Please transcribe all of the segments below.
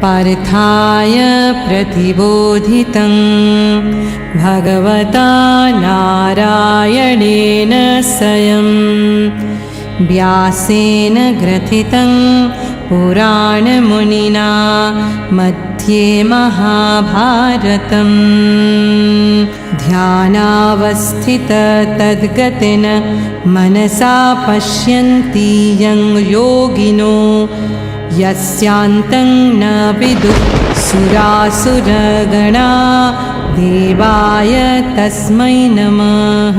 पार्थाय प्रतिबोधितं भगवता नारायणेन स्वयं व्यासेन ग्रथितं पुराणमुनिना मध्ये महाभारतम् ध्यानावस्थित तद्गतेन मनसा पश्यन्ति यं योगिनो यस्यान्तं न विदुः सुरासुरगणा देवाय तस्मै नमः।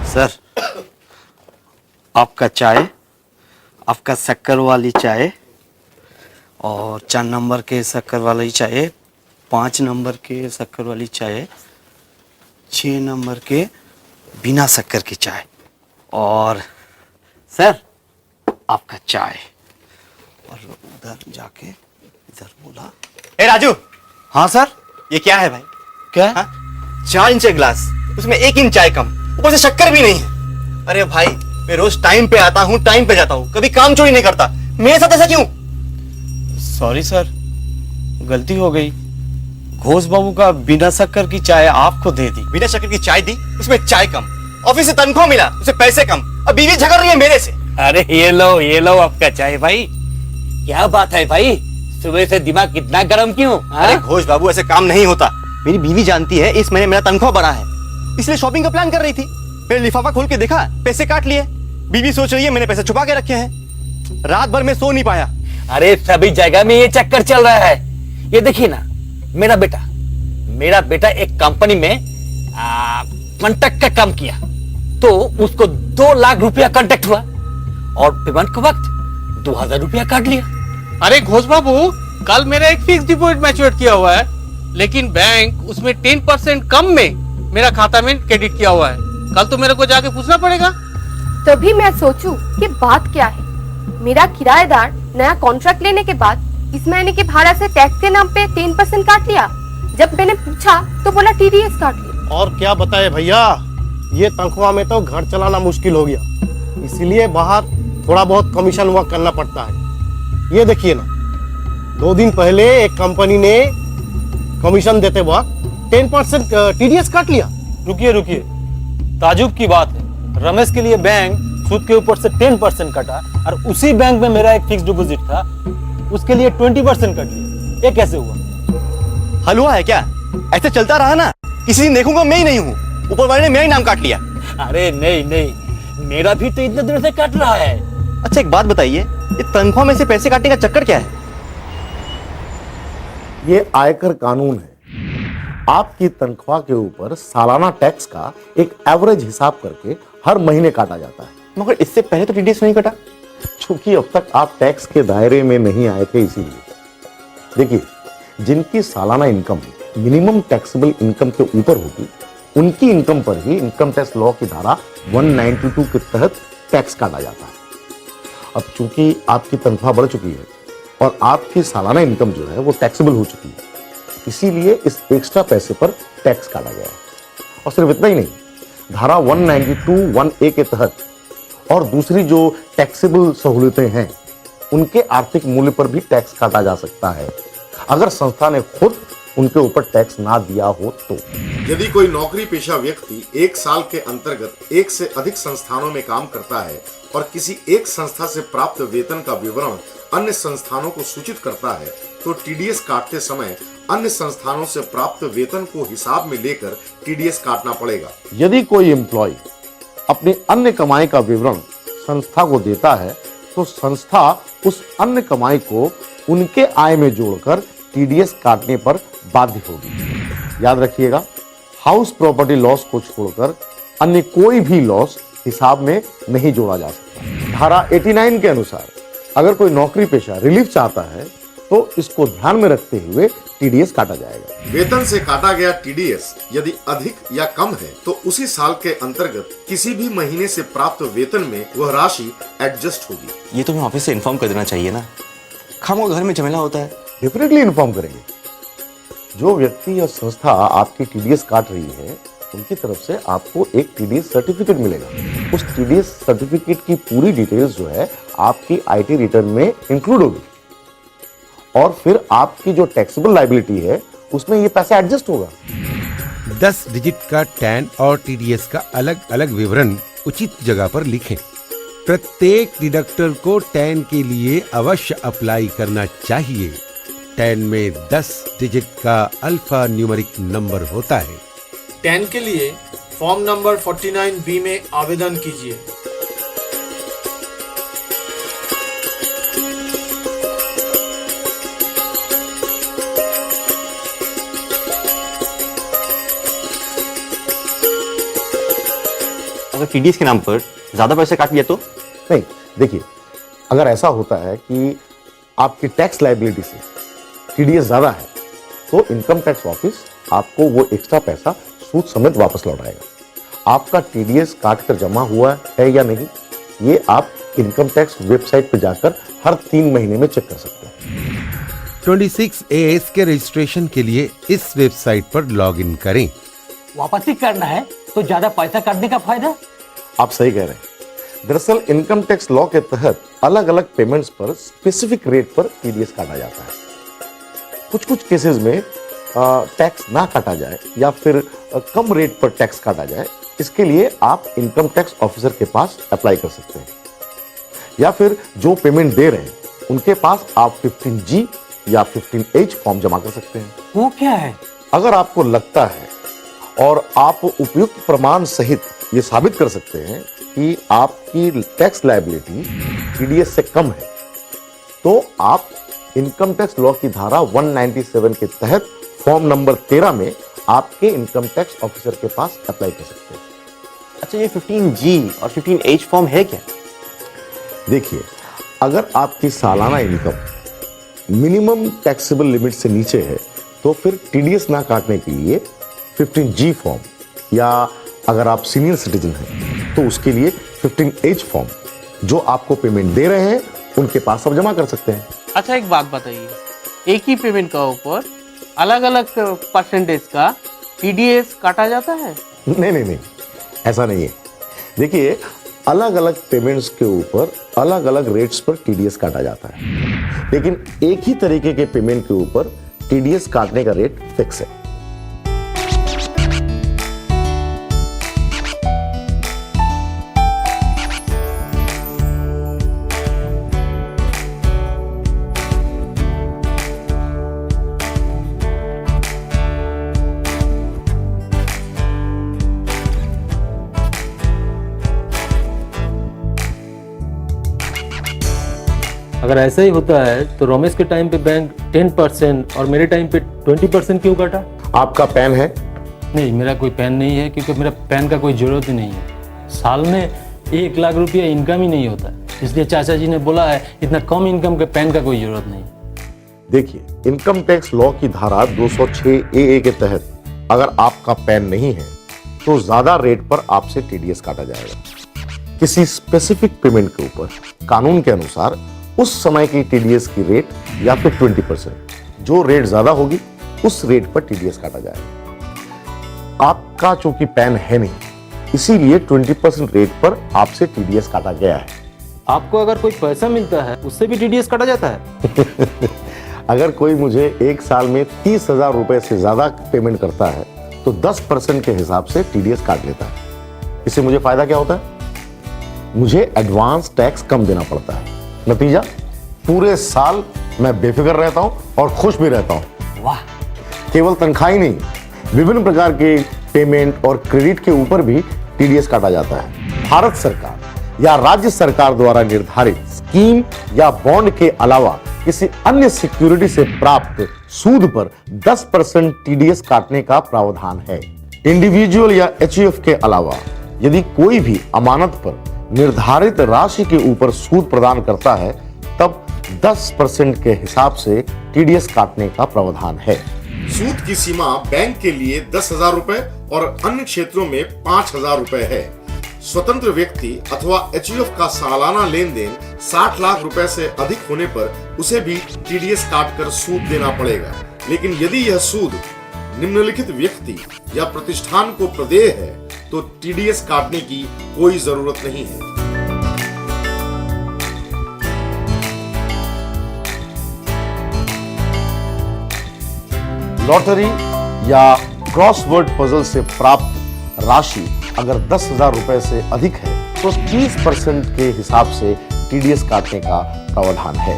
सर, आपका चाय, आपका शक्कर वाली चाय और 4 नंबर के शक्कर वाली चाय, 5 नंबर के शक्कर वाली चाय, 6 नंबर के बिना शक्कर की चाय और सर आपका चाय। और उधर जाके इधर बोला, ए राजू। हाँ सर। ये क्या है भाई? क्या? 4 इंच गिलास, उसमें 1 इंच चाय कम, ऊपर से शक्कर भी नहीं है। अरे भाई, मैं रोज टाइम पे आता हूँ, टाइम पे जाता हूँ, कभी काम चोरी नहीं करता, मेरे साथ ऐसा क्यों? सॉरी सर, गलती हो गई। घोष बाबू का बिना शक्कर की चाय आपको दे दी। बिना शक्कर की चाय दी, उसमें चाय कम, ऑफिस से तनख्वाह मिला, उसे पैसे कम, अब बीवी झगड़ रही है मेरे से। अरे ये लो आपका चाय भाई। क्या बात है भाई, सुबह से दिमाग कितना गर्म क्यों? अरे घोष बाबू, ऐसे काम नहीं होता। मेरी बीवी जानती है इस महीने मेरा तनख्वाह बढ़ा है, इसलिए शॉपिंग का प्लान कर रही थी। फिर लिफाफा खोल के देखा, पैसे काट लिए। बीवी सोच रही है मैंने पैसे छुपा के रखे हैं। रात भर मैं सो नहीं पाया। अरे सभी जगह में ये चक्कर चल रहा है। ये देखिए ना, मेरा बेटा एक कंपनी में कॉन्ट्रैक्ट का काम किया, तो उसको 2 लाख रुपया कॉन्ट्रैक्ट हुआ और पेमेंट के वक्त 2000 रुपया काट लिया। अरे घोष बाबू, कल मेरा एक फिक्स डिपॉजिट मैच्योर किया हुआ है, लेकिन बैंक उसमें 10% कम में मेरा खाता में क्रेडिट किया हुआ है। कल तो मेरे को जाके पूछना पड़ेगा। तभी मैं सोचूं कि बात क्या है। मेरा किराएदार नया कॉन्ट्रैक्ट लेने के बाद इस महीने के भाड़ा से टैक्स के नाम पे 10% काट लिया। जब मैंने पूछा तो बोला TDS काट लिया। और क्या बताए भैया, ये तनख्वाह में तो घर चलाना मुश्किल हो गया, इसीलिए बाहर थोड़ा बहुत कमीशन वर्क करना पड़ता है। ये देखिए ना, 2 दिन पहले एक कंपनी ने कमीशन देते वक्त 10% TDS काट लिया। रुकिए, ताजुब की बात है, रमेश के लिए बैंक सूद के ऊपर से 10% कटा और उसी बैंक में मेरा एक फिक्स डिपॉजिट था, उसके लिए 20% कट लिया। ये कैसे हुआ? हलवा है क्या? ऐसे चलता रहा ना, किसी दिन देखूंगा मैं ही नहीं हूँ, ऊपर वाले ने मेरा ही नाम काट लिया। अरे नहीं, मेरा भी तो इतने देर से कट रहा है। अच्छा एक बात बताइए, ये तनख्वाह में से पैसे काटने का चक्कर क्या है? ये आयकर कानून है। आपकी तनख्वाह के ऊपर सालाना टैक्स का एक एवरेज हिसाब करके हर महीने काटा जाता है। मगर इससे पहले तो TDS नहीं कटा। चूंकि अब तक आप टैक्स के दायरे में नहीं आए थे, इसीलिए। देखिए, जिनकी सालाना इनकम मिनिमम टैक्सेबल इनकम के ऊपर होगी, उनकी इनकम पर ही इनकम टैक्स लॉ की धारा 192 के तहत टैक्स काटा जाता है। अब चूंकि आपकी तनख्वाह बढ़ चुकी है और आपकी सालाना इनकम जो है वो टैक्सेबल हो चुकी है, इसीलिए इस एक्स्ट्रा पैसे पर टैक्स काटा गया है। और सिर्फ इतना ही नहीं, धारा 192(1)(a) के तहत और दूसरी जो टैक्सेबल सहूलियतें हैं, उनके आर्थिक मूल्य पर भी टैक्स काटा जा सकता है, अगर संस्था ने खुद उनके ऊपर टैक्स ना दिया हो तो। यदि कोई नौकरी पेशा व्यक्ति 1 साल के अंतर्गत 1 से अधिक संस्थानों में काम करता है और किसी एक संस्था से प्राप्त वेतन का विवरण अन्य संस्थानों को सूचित करता है, तो TDS काटते समय अन्य संस्थानों से प्राप्त वेतन को हिसाब में लेकर TDS काटना पड़ेगा। यदि कोई एम्प्लॉय अपनी अन्य कमाई का विवरण संस्था को देता है, तो संस्था उस अन्य कमाई को उनके आय में जोड़कर TDS काटने पर बाध्य होगी। याद रखिएगा, हाउस प्रॉपर्टी लॉस को छोड़कर अन्य कोई भी लॉस हिसाब में नहीं जोड़ा जा सकता। धारा 89 के अनुसार अगर कोई नौकरी पेशा रिलीफ चाहता है, तो तो इसको ध्यान में रखते हुए टीडीएस काटा जाएगा। वेतन से काटा गया टीडीएस यदि अधिक या कम है तो उसी साल के अंतर्गत किसी भी महीने से प्राप्त वेतन में वह राशि एडजस्ट होगी। ये तो मैं ऑफिस से इन्फॉर्म कर देना चाहिए ना, खामो घर में झमेला होता है। डेफिनेटली इन्फॉर्म करेंगे। जो व्यक्ति या संस्था आपकी टीडीएस काट रही है उनकी तरफ से आपको एक टीडीएस सर्टिफिकेट मिलेगा। उस टीडीएस सर्टिफिकेट की पूरी डिटेल्स जो है आपकी आईटी रिटर्न में इंक्लूड होगी और फिर आपकी जो टैक्सेबल लायबिलिटी है उसमें ये पैसा एडजस्ट होगा। 10 डिजिट का टैन और टीडीएस का अलग अलग विवरण उचित जगह पर लिखें। प्रत्येक डिडक्टर को टैन के लिए अवश्य अप्लाई करना चाहिए। टैन में 10 डिजिट का अल्फा न्यूमेरिक नंबर होता है। टैन के लिए फॉर्म नंबर 49B में आवेदन कीजिए। अगर टीडीएस के नाम पर ज्यादा पैसे काट लिया तो? नहीं, देखिए, अगर ऐसा होता है कि आपकी टैक्स लायबिलिटी से टीडीएस ज्यादा है तो इनकम टैक्स ऑफिस आपको वो एक्स्ट्रा पैसा सूद समेत वापस लौटाएगा। आपका टीडीएस काट कर जमा हुआ है या नहीं ये आप इनकम टैक्स वेबसाइट पर जाकर हर 3 महीने में चेक कर सकते हैं। 26AS के रजिस्ट्रेशन के लिए इस वेबसाइट पर लॉगिन करें। वापसी करना है तो ज्यादा पैसा काटने का फायदा? आप सही कह रहे हैं। दरअसल इनकम टैक्स लॉ के तहत अलग अलग पेमेंट्स पर स्पेसिफिक रेट पर टीडीएस काटा जाता है। कुछ कुछ केसेस में टैक्स ना काटा जाए या फिर कम रेट पर टैक्स काटा जाए, इसके लिए आप इनकम टैक्स ऑफिसर के पास अप्लाई कर सकते हैं या फिर जो पेमेंट दे रहे हैं उनके पास आप 15G या 15H फॉर्म जमा कर सकते हैं। वो क्या है? अगर आपको लगता है और आप उपयुक्त प्रमाण सहित ये साबित कर सकते हैं कि आपकी टैक्स लायबिलिटी टीडीएस से कम है तो आप इनकम टैक्स लॉ की धारा 197 के तहत फॉर्म नंबर 13 में आपके इनकम टैक्स ऑफिसर के पास अप्लाई कर सकते हैं। अच्छा, ये 15G और 15H फॉर्म है क्या? देखिए, अगर आपकी सालाना इनकम मिनिमम टैक्सेबल लिमिट से नीचे है तो फिर टीडीएस ना काटने के लिए 15G फॉर्म या अगर आप सीनियर सिटीजन हैं तो उसके लिए 15H फॉर्म जो आपको पेमेंट दे रहे हैं उनके पास आप जमा कर सकते हैं। अच्छा, एक बात बताइए, एक ही पेमेंट का ऊपर अलग अलग परसेंटेज का टीडीएस काटा जाता है? नहीं, ऐसा नहीं है। देखिए, अलग अलग पेमेंट्स के ऊपर अलग अलग रेट्स पर टीडीएस काटा जाता है, लेकिन एक ही तरीके के पेमेंट के ऊपर टीडीएस काटने का रेट फिक्स है। अगर ऐसा ही होता है तो रमेश के टाइम पे बैंक 10% और मेरे टाइम पे 20% क्यों काटा? आपका पैन है? नहीं, मेरा कोई पैन नहीं है क्योंकि मेरा पैन का कोई जरूरत ही नहीं है। साल में 1 लाख रुपया इनकम ही नहीं होता, इसलिए चाचा जी ने बोला है इतना कम इनकम के पैन का कोई जरूरत नहीं। देखिए, इनकम टैक्स लॉ की धारा 206AA के तहत अगर आपका पैन नहीं है तो ज्यादा रेट पर आपसे टीडीएस काटा जाएगा। किसी स्पेसिफिक पेमेंट के ऊपर कानून के अनुसार उस समय की टीडीएस की रेट या फिर 20%, जो रेट ज्यादा होगी उस रेट पर टीडीएस काटा जाएगा। आपका चूंकि पैन है नहीं, इसीलिए 20% रेट पर आपसे टीडीएस काटा गया है। आपको अगर कोई पैसा मिलता है उससे भी टीडीएस काटा जाता है? अगर कोई मुझे एक साल में 30,000 रुपए से ज्यादा पेमेंट करता है तो 10% के हिसाब से टीडीएस काट लेता है। इससे मुझे फायदा क्या होता है? मुझे एडवांस टैक्स कम देना पड़ता है। नतीजा, पूरे साल मैं बेफिक्र रहता हूं और खुश भी रहता हूं। वाह! केवल तनख्वाह ही नहीं, विभिन्न प्रकार के पेमेंट और क्रेडिट के ऊपर भी टीडीएस काटा जाता है। भारत सरकार या राज्य सरकार द्वारा निर्धारित स्कीम या बॉन्ड के अलावा किसी अन्य सिक्योरिटी से प्राप्त सूद पर 10% टीडीएस काटने का प्रावधान है। इंडिविजुअल या एचयूएफ के अलावा यदि कोई भी अमानत पर निर्धारित राशि के ऊपर सूद प्रदान करता है तब 10% के हिसाब से टीडीएस काटने का प्रावधान है। सूद की सीमा बैंक के लिए 10,000 रुपए और अन्य क्षेत्रों में 5,000 रुपए है। स्वतंत्र व्यक्ति अथवा एचयूएफ का सालाना लेन देन 60 लाख रुपए से अधिक होने पर उसे भी टीडीएस काटकर सूद देना पड़ेगा। लेकिन यदि यह सूद निम्नलिखित व्यक्ति या प्रतिष्ठान को प्रदेय है तो टीडीएस काटने की कोई जरूरत नहीं है। लॉटरी या क्रॉसवर्ड पजल से प्राप्त राशि अगर 10,000 रुपए से अधिक है तो 30% के हिसाब से टीडीएस काटने का प्रावधान है।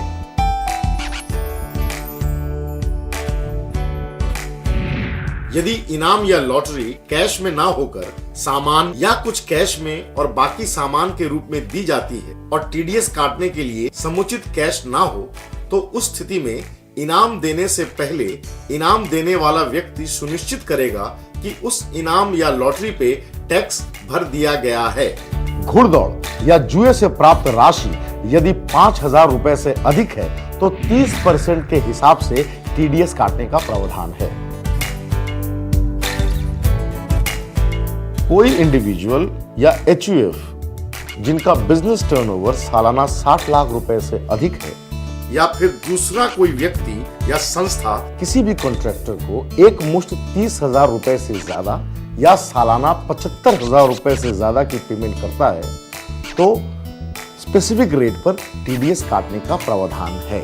यदि इनाम या लॉटरी कैश में ना होकर सामान या कुछ कैश में और बाकी सामान के रूप में दी जाती है और टीडीएस काटने के लिए समुचित कैश ना हो तो उस स्थिति में इनाम देने से पहले इनाम देने वाला व्यक्ति सुनिश्चित करेगा कि उस इनाम या लॉटरी पे टैक्स भर दिया गया है। घुड़दौड़ या जुए से प्राप्त राशि यदि 5,000 रुपए से अधिक है तो 30% के हिसाब से टीडीएस काटने का प्रावधान है। कोई इंडिविजुअल या एचयूएफ जिनका बिजनेस टर्नओवर सालाना 60 लाख रुपए से अधिक है या फिर दूसरा कोई व्यक्ति या संस्था किसी भी कॉन्ट्रैक्टर को एक मुश्त 30,000 रुपए से ज्यादा या सालाना 75,000 रुपए से ज्यादा की पेमेंट करता है तो स्पेसिफिक रेट पर टीडीएस काटने का प्रावधान है।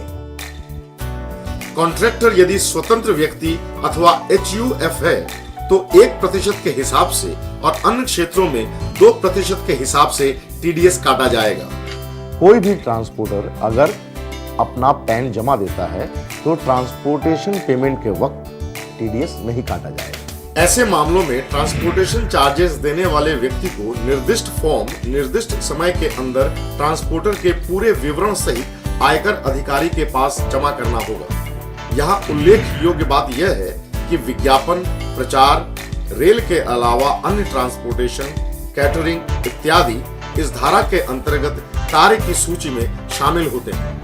कॉन्ट्रैक्टर यदि स्वतंत्र व्यक्ति अथवा एचयूएफ है तो 1% के हिसाब से और अन्य क्षेत्रों में 2% के हिसाब से टीडीएस काटा जाएगा। कोई भी ट्रांसपोर्टर अगर अपना पैन जमा देता है तो ट्रांसपोर्टेशन पेमेंट के वक्त टीडीएस नहीं काटा जाएगा। ऐसे मामलों में ट्रांसपोर्टेशन चार्जेस देने वाले व्यक्ति को निर्दिष्ट फॉर्म निर्दिष्ट समय के अंदर ट्रांसपोर्टर के पूरे विवरण सहित आयकर अधिकारी के पास जमा करना होगा। यहाँ उल्लेख योग्य बात यह है कि विज्ञापन, प्रचार, रेल के अलावा अन्य ट्रांसपोर्टेशन, कैटरिंग इत्यादि इस धारा के अंतर्गत कार्य की सूची में शामिल होते हैं।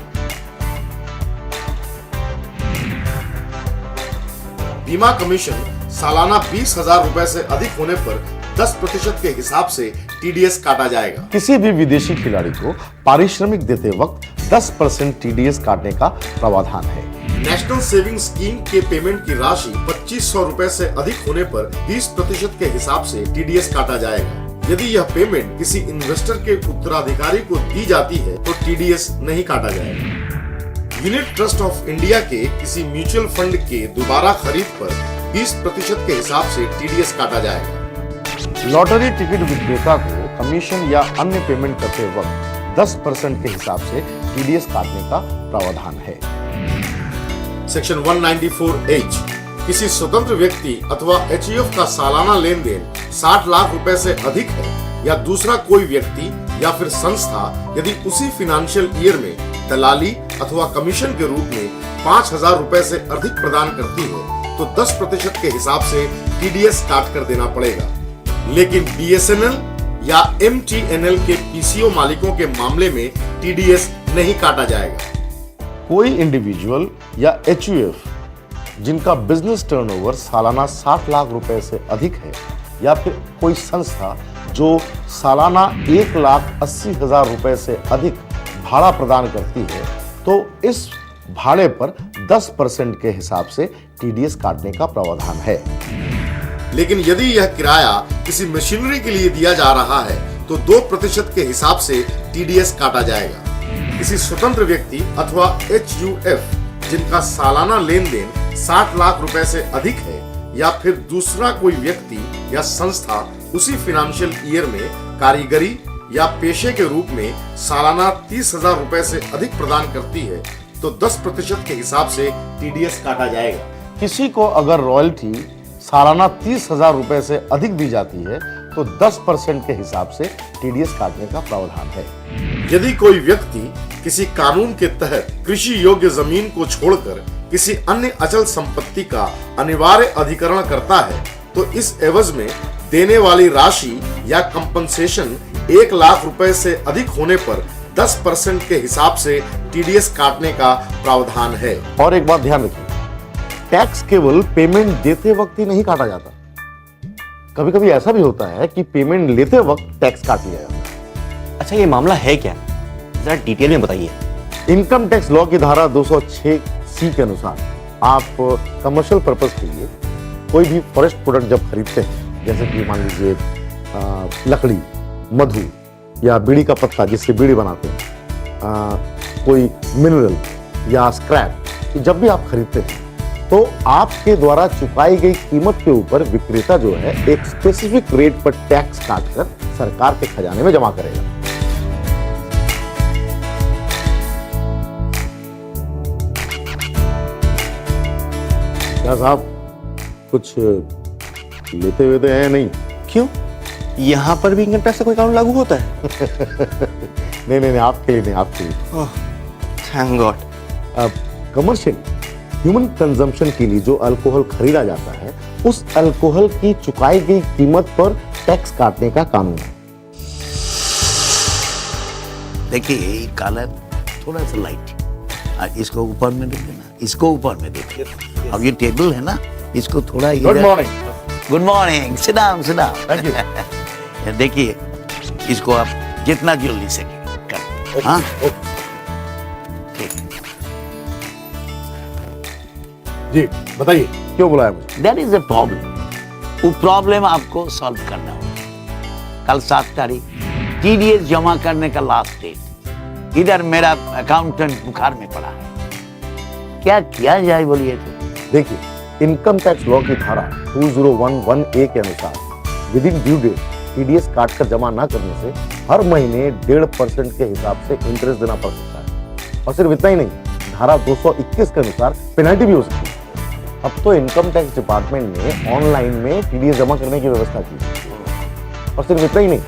बीमा कमीशन सालाना 20,000 रुपए से अधिक होने पर 10% के हिसाब से टीडीएस काटा जाएगा। किसी भी विदेशी खिलाड़ी को पारिश्रमिक देते वक्त 10% टीडीएस काटने का प्रावधान है। नेशनल सेविंग स्कीम के पेमेंट की राशि 2,500 रुपए से अधिक होने पर 20% के हिसाब से टीडीएस काटा जाएगा। यदि यह पेमेंट किसी इन्वेस्टर के उत्तराधिकारी को दी जाती है तो टीडीएस नहीं काटा जाएगा। यूनिट ट्रस्ट ऑफ इंडिया के किसी म्यूचुअल फंड के दोबारा खरीद पर 20% के हिसाब से टीडीएस काटा जाएगा। लॉटरी टिकट विक्रेता को कमीशन या अन्य पेमेंट करते वक्त 10% के हिसाब से टीडीएस काटने का प्रावधान है। सेक्शन 194H किसी स्वतंत्र व्यक्ति अथवा एचयूएफ का सालाना लेन देन 60 लाख रुपए से अधिक है या दूसरा कोई व्यक्ति या फिर संस्था यदि उसी फाइनेंशियल ईयर में दलाली अथवा कमीशन के रूप में 5,000 रुपए से अधिक प्रदान करती है तो 10% के हिसाब से टीडीएस काट कर देना पड़ेगा। लेकिन बीएसएनएल या एमटीएनएल के पीसीओ मालिकों के मामले में टीडीएस नहीं काटा जाएगा। कोई इंडिविजुअल या एचयूएफ जिनका बिजनेस टर्नओवर सालाना 60 लाख रुपए से अधिक है या फिर कोई संस्था जो सालाना 1,80,000 रुपए से अधिक भाड़ा प्रदान करती है तो इस भाड़े पर 10% के हिसाब से टीडीएस काटने का प्रावधान है। लेकिन यदि यह किराया किसी मशीनरी के लिए दिया जा रहा है तो 2% के हिसाब से टीडीएस काटा जाएगा। किसी स्वतंत्र व्यक्ति अथवा एचयूएफ जिनका सालाना लेन देन 60 लाख रुपए से अधिक है या फिर दूसरा कोई व्यक्ति या संस्था उसी फाइनेंशियल ईयर में कारीगरी या पेशे के रूप में सालाना 30,000 रुपए से अधिक प्रदान करती है तो 10% के हिसाब से टीडीएस काटा जाएगा। किसी को अगर रॉयल्टी सालाना 30,000 रुपए से अधिक दी जाती है तो 10% के हिसाब से टीडीएस काटने का प्रावधान है। यदि कोई व्यक्ति किसी कानून के तहत कृषि योग्य जमीन को छोड़कर किसी अन्य अचल संपत्ति का अनिवार्य अधिग्रहण करता है तो इस एवज में देने वाली राशि या कंपनसेशन 1 लाख रुपए से अधिक होने पर 10% के हिसाब से टीडीएस काटने का प्रावधान है। और एक बात ध्यान रखिए, टैक्स केवल पेमेंट देते वक्त ही नहीं काटा जाता, कभी कभी ऐसा भी होता है कि पेमेंट लेते वक्त टैक्स काट लिया जाता है। अच्छा, ये मामला है क्या, जरा डिटेल में बताइए। इनकम टैक्स लॉ की धारा 206C के अनुसार आप कमर्शियल पर्पस के लिए कोई भी फॉरेस्ट प्रोडक्ट जब खरीदते हैं, जैसे कि मान लीजिए लकड़ी, मधु या बीड़ी का पत्ता जिससे बीड़ी बनाते हैं, कोई मिनरल या स्क्रैप, जब भी आप खरीदते हैं तो आपके द्वारा चुकाई गई कीमत के ऊपर विक्रेता जो है एक स्पेसिफिक रेट पर टैक्स काटकर सरकार के खजाने में जमा करेगा। क्या साहब कुछ लेते हुए तो है नहीं? क्यों, यहाँ पर भी इनकम टैक्स का कोई कानून लागू होता है? नहीं नहीं नहीं, आपके लिए नहीं, आपके लिए। Thank God. अब कमर्शियल ह्यूमन कंजम्पशन के लिए जो अल्कोहल खरीदा जाता है, उस अल्कोहल की चुकाई गई कीमत पर टैक्स काटने का कानून है। देखिए ये कलर थोड़ा सा लाइट, इसको ऊपर में देख देना, इसको ऊपर में देखिए। अब ये टेबल है ना, इसको थोड़ा good morning. Good morning, sit down sit down. Thank you. देखिए इसको आप जितना जल्दी से कर। हाँ ठीक। जी बताइए, क्यों बुलाया मुझे? That is a problem. वो प्रॉब्लम आपको सॉल्व करना होगा। कल 7 तारीख टीडीएस जमा करने का लास्ट डेट। इधर मेरा अकाउंटेंट बुखार में पड़ा है, क्या किया जाए बोलिए तो? देखिए, इनकम टैक्स लॉ की धारा 2011A के अनुसार within due date TDS काटकर जमा न करने से हर महीने 1.5% के हिसाब से इंटरेस्ट देना पड़ सकता है। और सिर्फ इतना ही नहीं, धारा 221 के अनुसार पेनल्टी भी हो सकती है। अब तो इनकम टैक्स डिपार्टमेंट ने ऑनलाइन में टीडीएस जमा करने की व्यवस्था की है। और सिर्फ इतना ही नहीं,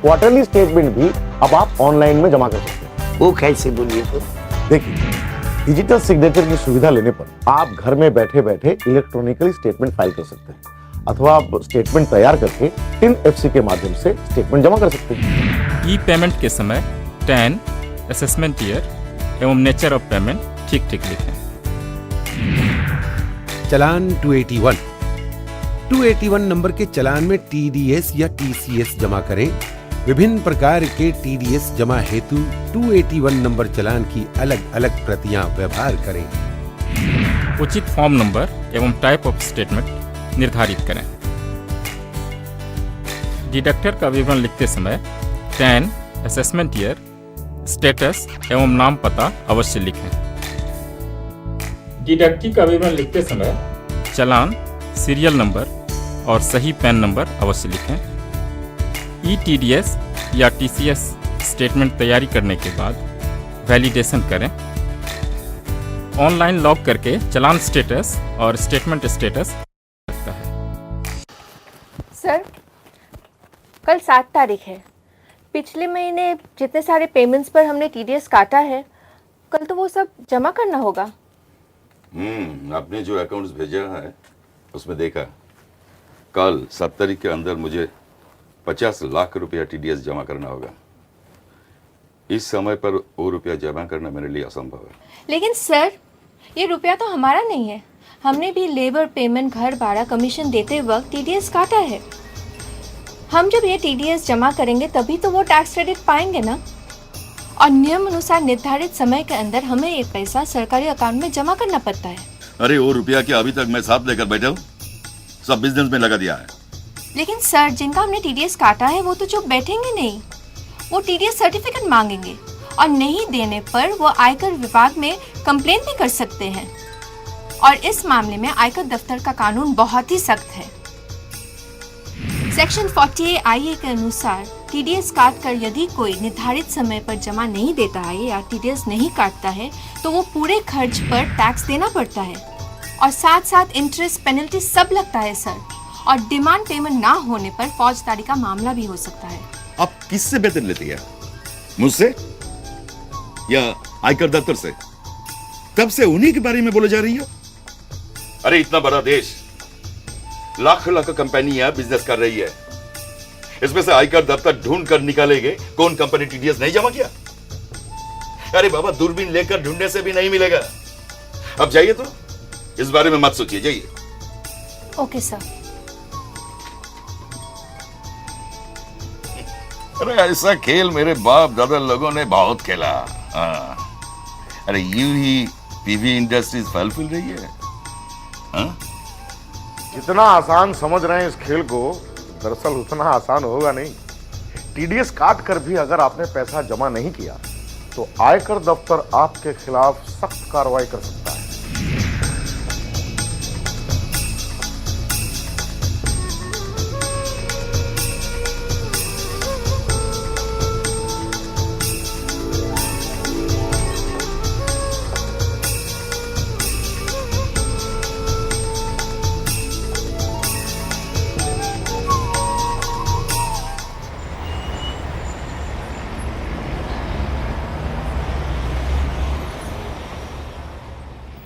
क्वार्टरली स्टेटमेंट भी अब आप ऑनलाइन में जमा कर सकते हैं। वो कैसे बोलिए तो? देखिए, डिजिटल सिग्नेचर की सुविधा लेने पर आप घर में बैठे बैठे इलेक्ट्रॉनिकली स्टेटमेंट फाइल कर सकते हैं, अथवा आप स्टेटमेंट तैयार करके TIN-FC के माध्यम से स्टेटमेंट जमा कर सकते हैं। ई पेमेंट के समय टैन, असेसमेंट ईयर एवं नेचर ऑफ पेमेंट ठीक ठीक लिखें। चालान 281 नंबर के चालान में TDS या TCS जमा करें। विभिन्न प्रकार के TDS जमा हेतु 281 नंबर चालान की अलग अलग प्रतियां व्यवहार करें। उचित फॉर्म नंबर एवं टाइप ऑफ स्टेटमेंट निर्धारित करें। डिडक्टर का विवरण लिखते समय टैन, असेसमेंट ईयर, स्टेटस एवं नाम पता अवश्य लिखें। डिडक्टी का विवरण लिखते समय चालान, सीरियल नंबर और सही पैन नंबर अवश्य लिखें। ETDS या TCS स्टेटमेंट तैयारी करने के बाद वैलिडेशन करें। ऑनलाइन लॉग करके चालान स्टेटस और स्टेटमेंट स्टेटस लगता है। सर, कल 7 तारीख है। पिछले महीने जितने सारे पेमेंट्स पर हमने टीडीएस काटा है, कल तो वो सब जमा करना होगा। आपने जो अकाउंट्स भेजा है उसमें देखा, कल 7 तारीख के अंदर मुझे 50 लाख रुपया टीडीएस जमा करना होगा। इस समय पर वो रुपया जमा करना मेरे लिए असंभव है। लेकिन सर, ये रुपया तो हमारा नहीं है। हमने भी लेबर पेमेंट, घर भाड़ा, कमीशन देते वक्त टीडीएस काटा है। हम जब ये टीडीएस जमा करेंगे तभी तो वो टैक्स क्रेडिट पाएंगे ना। और नियम अनुसार निर्धारित समय के अंदर हमें ये पैसा सरकारी अकाउंट में जमा करना पड़ता है। अरे वो रुपया क्या अभी तक मैं साथ लेकर बैठा हूँ? सब बिजनेस में लगा दिया है। लेकिन सर, जिनका हमने टीडीएस काटा है वो तो चुप बैठेंगे नहीं। वो टीडीएस सर्टिफिकेट मांगेंगे और नहीं देने पर वो आयकर विभाग में कंप्लेंट भी कर सकते हैं। और इस मामले में आयकर दफ्तर का कानून बहुत ही सख्त है। सेक्शन 48IA के अनुसार टीडीएस काट कर यदि कोई निर्धारित समय पर जमा नहीं देता है या टीडीएस नहीं काटता है तो वो पूरे खर्च पर टैक्स देना पड़ता है और साथ साथ इंटरेस्ट, पेनल्टी सब लगता है सर। और डिमांड पेमेंट ना होने पर फौजदारी का मामला भी हो सकता है। आप किससे वेतन लेती है? मुझसे या आयकर दफ्तर से? तब से उन्हीं के बारे में बोले जा रही हो। अरे इतना बड़ा देश, लाख लाख कंपनियां बिजनेस कर रही है, इसमें से आयकर दफ्तर ढूंढ कर निकालेंगे कौन कंपनी टीडीएस नहीं जमा किया। अरे बाबा, दूरबीन लेकर ढूंढने से भी नहीं मिलेगा। अब जाइए, तो इस बारे में मत सोचिए, जाइए। Okay sir. अरे ऐसा खेल मेरे बाप दादा लोगों ने बहुत खेला। हाँ। अरे यूं ही पीवी इंडस्ट्रीज फल फूल रही है। हाँ? जितना आसान समझ रहे हैं इस खेल को, दरअसल उतना आसान होगा नहीं। टीडीएस काट कर भी अगर आपने पैसा जमा नहीं किया तो आयकर दफ्तर आपके खिलाफ सख्त कार्रवाई कर सकता है।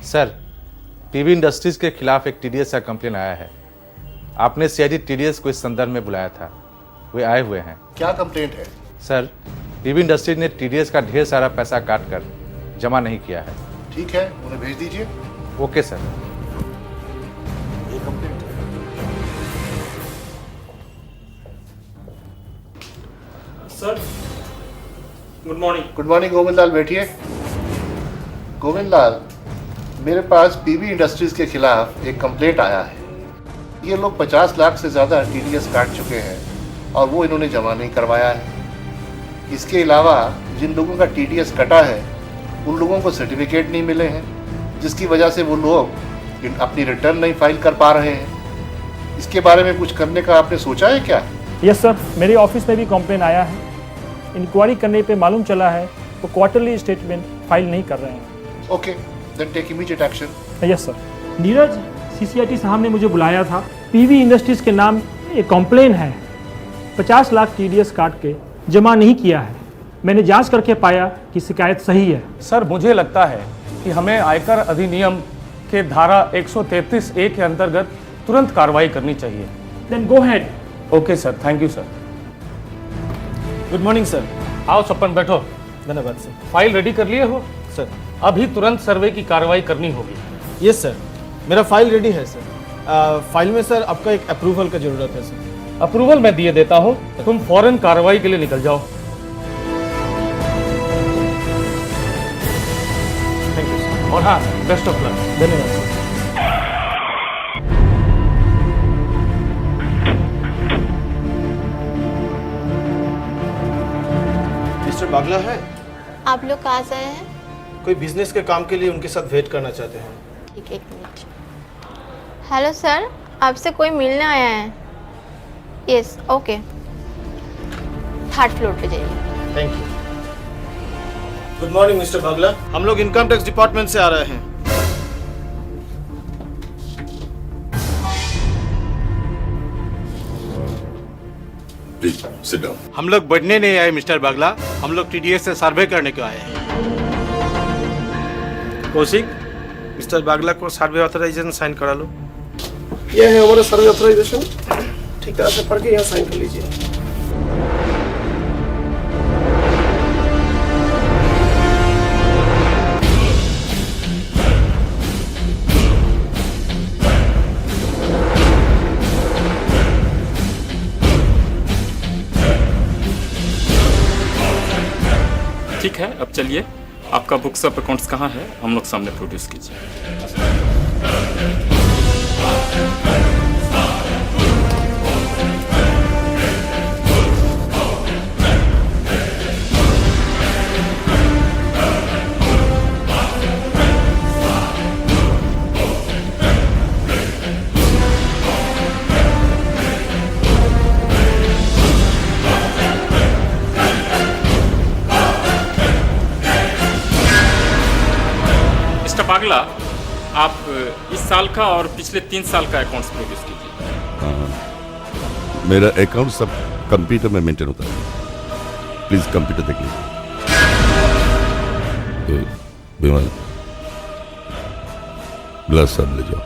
सर, पीवी इंडस्ट्रीज के खिलाफ एक टीडीएस का कंप्लेन आया है। आपने सीआईडी टीडीएस को इस संदर्भ में बुलाया था, वे आए हुए हैं। क्या कंप्लेंट है? सर, पीवी इंडस्ट्रीज ने टीडीएस का ढेर सारा पैसा काट कर जमा नहीं किया है। ठीक है, उन्हें भेज दीजिए। Okay sir. ये कंप्लेंट है। Sir, good morning. Good morning Govind Lal, बैठिए। गोविंद लाल, मेरे पास पीवी इंडस्ट्रीज के खिलाफ एक कंप्लेंट आया है। ये लोग 50 लाख से ज़्यादा टीडीएस काट चुके हैं और वो इन्होंने जमा नहीं करवाया है। इसके अलावा जिन लोगों का टीडीएस कटा है उन लोगों को सर्टिफिकेट नहीं मिले हैं, जिसकी वजह से वो लोग अपनी रिटर्न नहीं फाइल कर पा रहे हैं। इसके बारे में कुछ करने का आपने सोचा है क्या? यस सर, मेरे ऑफिस में भी कंप्लेन आया है। इंक्वायरी करने पे मालूम चला है वो क्वार्टरली स्टेटमेंट फाइल नहीं कर रहे हैं। Okay, then take immediate action. Yes sir. Neeraj, CCIT साहब ने मुझे बुलाया था। पीवी इंडस्ट्रीज के नाम एक कंप्लेन है, 50 लाख टीडीएस काट के जमा नहीं किया है। मैंने जांच करके पाया कि शिकायत सही है। सर, मुझे लगता है कि हमें आयकर अधिनियम के धारा 133(a) के अंतर्गत तुरंत कार्रवाई करनी चाहिए। Then go ahead. Okay sir, thank you sir. Good morning sir. आओ सपन, बैठो। धन्यवाद सर। फाइल रेडी कर लिए हो? सर, अभी तुरंत सर्वे की कार्रवाई करनी होगी। यस सर, मेरा फाइल रेडी है सर। फाइल में सर आपका एक अप्रूवल का जरूरत है सर। अप्रूवल मैं दिए देता हूँ, तुम फौरन कार्रवाई के लिए निकल जाओ। Thank you sir. और हाँ, बेस्ट ऑफ लक। धन्यवाद सर। मिस्टर बागला है? आप लोग कहाँ से आए हैं? कोई बिजनेस के काम के लिए उनके साथ वेट करना चाहते हैं। ठीक है, एक मिनट। हेलो सर, आपसे कोई मिलने आया है। Yes, okay. 3rd फ्लोर पे जाइए। Thank you. Good morning mister Bagla, हम लोग इनकम टैक्स डिपार्टमेंट से आ रहे हैं। Please sit down. हम लोग बढ़ने नहीं आए मिस्टर बागला, हम लोग टीडीएस से सर्वे करने को आए हैं। कौशिक, मिस्टर बागला को सर्वे ऑथराइजेशन साइन करा लो। यह है हमारा सर्वे ऑथराइजेशन, ठीक तरह से पढ़ के यहाँ साइन कर लीजिए। ठीक है, अब चलिए, आपका बुक्स ऑफ अकाउंट्स कहाँ है, हम लोग सामने प्रोड्यूस कीजिए। पागला, आप इस साल का और पिछले 3 साल का अकाउंट्स प्रोड्यूस कीजिए। हाँ, मेरा अकाउंट सब कंप्यूटर में मेंटेन होता है। प्लीज कंप्यूटर देख लीजिए। विमल, ग्लास सब ले जाओ।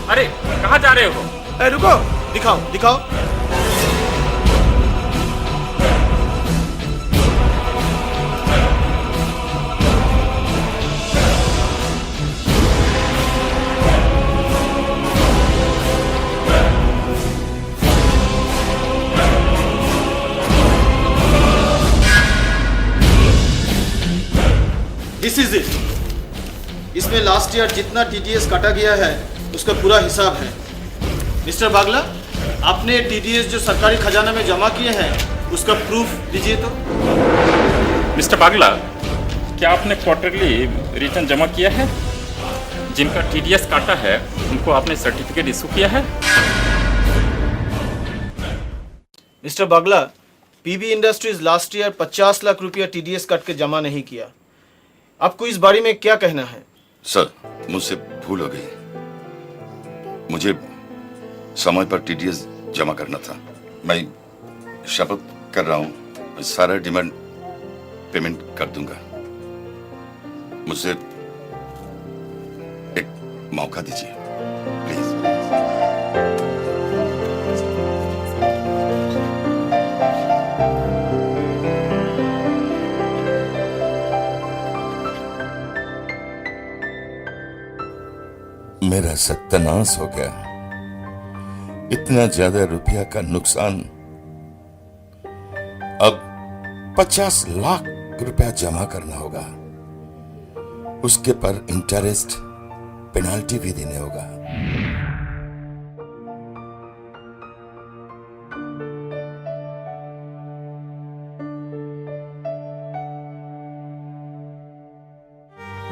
अरे, कहाँ जा रहे हो? रुको, दिखाओ दिखाओ। This is it. इसमें लास्ट ईयर जितना टीडीएस काटा गया है उसका पूरा हिसाब है। मिस्टर बागला, आपने टीडीएस जो सरकारी खजाना में जमा किए हैं उसका प्रूफ दीजिए तो। मिस्टर बागला, क्या आपने क्वार्टरली रिटर्न जमा किया है? जिनका टीडीएस काटा है उनको आपने सर्टिफिकेट इशू किया है? Mister Bagla, PV industries last year 50 lakh रुपया टीडीएस काट के जमा नहीं किया। आपको इस बारे में क्या कहना है? सर, मुझसे भूल हो गई। मुझे समय पर टीडीएस जमा करना था। मैं शपथ कर रहा हूं, मैं सारा डिमांड पेमेंट कर दूंगा। मुझसे एक मौका दीजिए प्लीज। मेरा सत्यानाश हो गया। इतना ज्यादा रुपया का नुकसान। अब 50 लाख रुपया जमा करना होगा। उसके पर इंटरेस्ट पेनाल्टी भी देने होगा।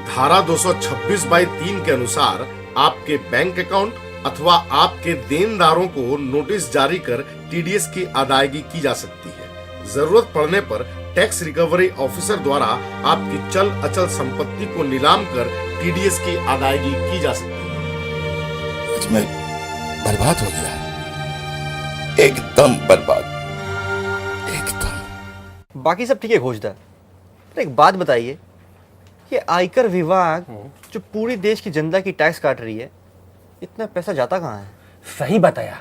धारा 226/3 के अनुसार आपके बैंक अकाउंट अथवा आपके देनदारों को नोटिस जारी कर टीडीएस की अदायगी की जा सकती है। जरूरत पड़ने पर टैक्स रिकवरी ऑफिसर द्वारा आपकी चल अचल संपत्ति को नीलाम कर टीडीएस की अदायगी की जा सकती है। आज मैं बर्बाद हो गया, एकदम बर्बाद, एकदम। बाकी सब ठीक है घोषदा, तो एक बात बताइए, ये आयकर विभाग जो पूरी देश की जनता की टैक्स काट रही है, इतना पैसा जाता कहाँ है? सही बताया।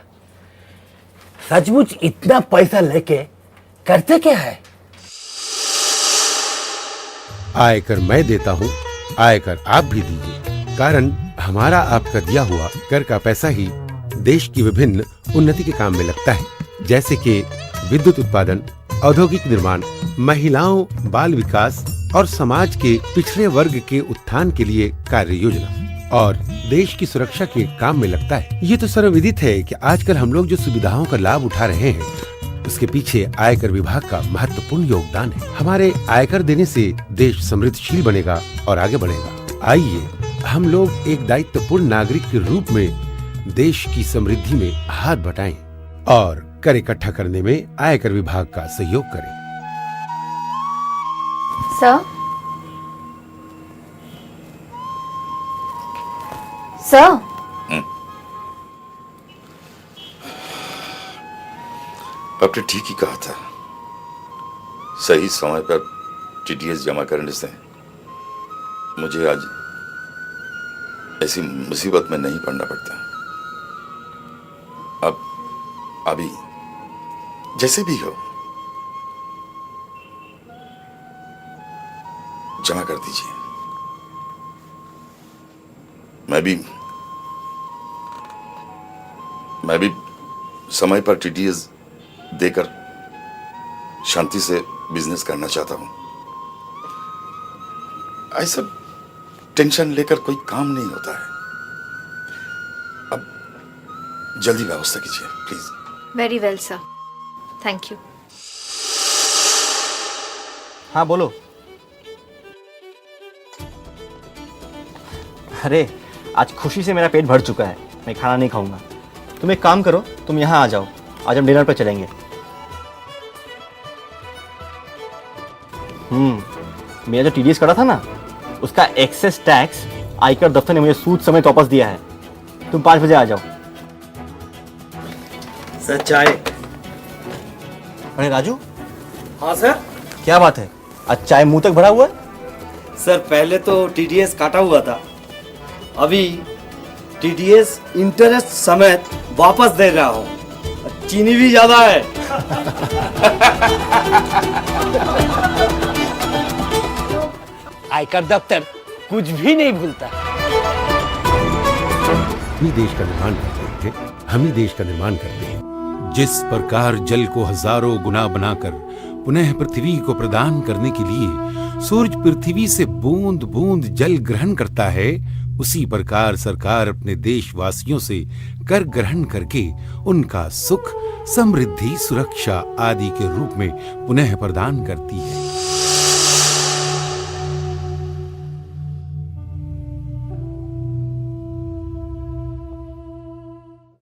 सचमुच इतना पैसा लेके करते क्या है? आयकर मैं देता हूँ, आयकर आप भी दीजिए। कारण हमारा आपका दिया हुआ कर का पैसा ही देश की विभिन्न उन्नति के काम में लगता है, जैसे कि विद्युत उत्पादन, औद्योगिक निर्माण, महिलाओं, बाल विकास और समाज के पिछड़े वर्ग के उत्थान के लिए कार्य योजना और देश की सुरक्षा के काम में लगता है। ये तो सर्वविदित है कि आजकल हम लोग जो सुविधाओं का लाभ उठा रहे हैं, उसके पीछे आयकर विभाग का महत्वपूर्ण योगदान है। हमारे आयकर देने से देश समृद्धशील बनेगा और आगे बढ़ेगा। आइए हम लोग एक दायित्वपूर्ण नागरिक के रूप में देश की समृद्धि में हाथ बटाएं और कर इकट्ठा करने में आयकर विभाग का सहयोग करें। सर, सर, आपने ठीक ही कहा था। सही समय पर टीडीएस जमा करने से मुझे आज ऐसी मुसीबत में नहीं पड़ना पड़ता। अब अभी जैसे भी हो जमा कर दीजिए। मैं भी समय पर टीडीएस देकर शांति से बिजनेस करना चाहता हूं। ऐसा टेंशन लेकर कोई काम नहीं होता है। अब जल्दी व्यवस्था कीजिए please. Very well sir, thank you. हाँ बोलो। अरे आज खुशी से मेरा पेट भर चुका है, मैं खाना नहीं खाऊंगा। तुम एक काम करो, तुम यहाँ आ जाओ, आज हम डिनर पर चलेंगे। मेरा जो टीडीएस कटा था ना, उसका एक्सेस टैक्स आयकर दफ्तर ने मुझे सूद समेत वापस दिया है। तुम 5 बजे आ जाओ। सर चाय। अरे राजू। हाँ सर। क्या बात है, आज चाय मुंह तक भरा हुआ है? सर पहले तो टीडीएस काटा हुआ था, अभी टीडीएस इंटरेस्ट समेत वापस दे रहा हूँ। चीनी भी ज्यादा है। आयकर दफ्तर कुछ भी नहीं भूलता। हम ही देश का निर्माण करते हैं, हम ही देश का निर्माण करते हैं। जिस प्रकार जल को हजारों गुना बनाकर पुनः पृथ्वी को प्रदान करने के लिए सूरज पृथ्वी से बूंद बूंद जल ग्रहण करता है, उसी प्रकार सरकार अपने देशवासियों से कर ग्रहण करके उनका सुख, समृद्धि, सुरक्षा आदि के रूप में पुनः प्रदान करती है।